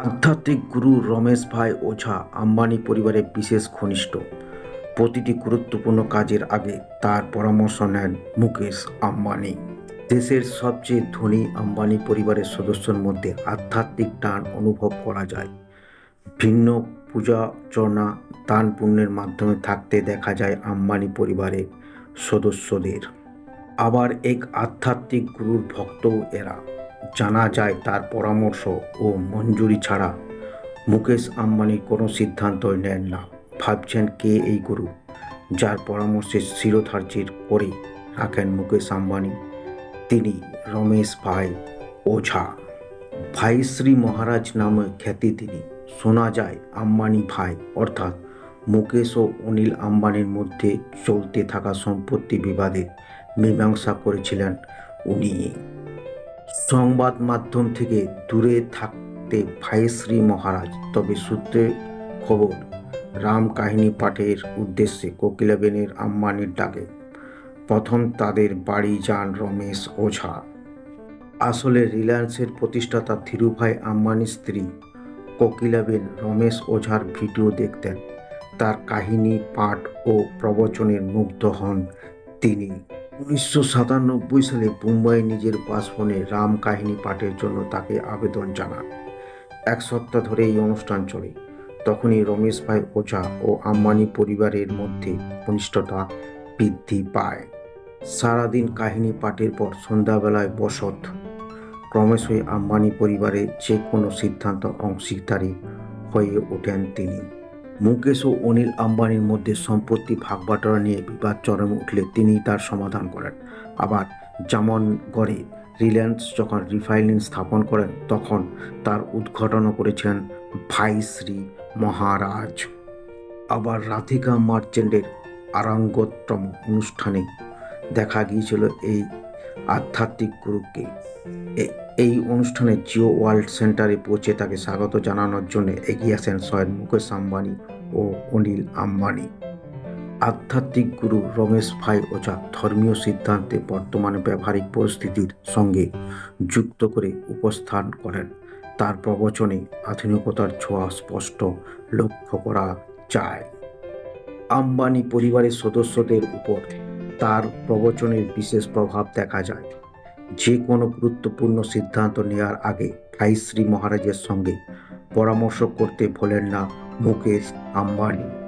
আধ্যাত্মিক গুরু রমেশ ভাই ওঝা আম্বানি পরিবারের বিশেষ ঘনিষ্ঠ। প্রতিটি গুরুত্বপূর্ণ কাজের আগে তার পরামর্শ নেন মুকেশ আম্বানি। দেশের সবচেয়ে ধনী আম্বানি পরিবারের সদস্যের মধ্যে আধ্যাত্মিক টান অনুভব করা যায়। ভিন্ন পূজার্চনা, দান পুণ্যের মাধ্যমে থাকতে দেখা যায় আম্বানি পরিবারের সদস্যদের। আবার এক আধ্যাত্মিক গুরুর ভক্তও এরা। জানা যায় তার পরামর্শ ও মঞ্জুরি ছাড়া মুকেশ আম্বানি কোনো সিদ্ধান্তই নেন না। ভাবছেন কে এই গুরু, যার পরামর্শে শিরোধার্যের করে রাখেন মুকেশ আম্বানি? তিনি রমেশ ভাই ওঝা। ভাইশ্রী মহারাজ নামে খ্যাতি তিনি। শোনা যায় আম্বানি ভাই অর্থাৎ মুকেশ ও অনিল আম্বানির মধ্যে চলতে থাকা সম্পত্তি বিবাদে মীমাংসা করেছিলেন উনি। সংবাদ মাধ্যম থেকে দূরে থাকতে ভাইশ্রী মহারাজ, তবে সূত্রে খবর রাম কাহিনী পাঠের উদ্দেশ্যে কোকিলাবেনের আম্বানির ডাকে প্রথম তাদের বাড়ি যান রমেশ ওঝা। আসলে রিলায়েন্সের প্রতিষ্ঠাতা ধীরুভাই আম্বানির স্ত্রী কোকিলাবেন রমেশ ওঝার ভিডিও দেখতেন। তার কাহিনী পাঠ ও প্রবচনের মুগ্ধ হন তিনি। 1997 সালে মুম্বাইয়ে নিজের বাসভবনে রাম কাহিনী পাঠের জন্য তাকে আবেদন জানান। এক সপ্তাহ ধরে এই অনুষ্ঠান চলে। তখনই রমেশ ভাই ওঝা ও আম্বানি পরিবারের মধ্যে ঘনিষ্ঠতা বৃদ্ধি পায়। সারাদিন কাহিনী পাঠের পর সন্ধ্যাবেলায় বসত। ক্রমশই আম্বানি পরিবারের যে কোনো সিদ্ধান্ত অংশীদারি হয়ে ওঠেন তিনি। মুকেশ ও অনিল আম্বানির মধ্যে সম্পত্তি ভাগবাটোয়ারা নিয়ে বিবাদ চরমে উঠলে তিনি তার সমাধান করেন। আবার জামনগরে রিলায়েন্স যখন রিফাইনারি স্থাপন করেন তখন তার উদ্ঘাটনও করেছিলেন ভাইশ্রী মহারাজ। আবার রাধিকা মার্চেন্টের আরাঙ্গোত্তম অনুষ্ঠানে দেখা গিয়েছিল এই আধ্যাত্মিক গুরুকে। এই অনুষ্ঠানে জিও ওয়ার্ল্ড সেন্টারে পৌঁছে তাকে স্বাগত জানানোর জন্য এগিয়ে আসেন স্বয়ং মুকেশ আম্বানি ও অনিল আম্বানি। আধ্যাত্মিক গুরু রমেশ ভাই ওঝা ধর্মীয় সিদ্ধান্তে বর্তমানে ব্যবহারিক পরিস্থিতির সঙ্গে যুক্ত করে উপস্থান করেন। তার প্রবচনে আধুনিকতার ছোঁয়া স্পষ্ট লক্ষ্য করা যায়। আম্বানি পরিবারের সদস্যদের উপর তার প্রবচনের বিশেষ প্রভাব দেখা যায়। যে কোনো গুরুত্বপূর্ণ সিদ্ধান্ত নেওয়ার আগে ভাইশ্রী মহারাজের সঙ্গে পরামর্শ করতে ভোলেন না মুকেশ আম্বানি।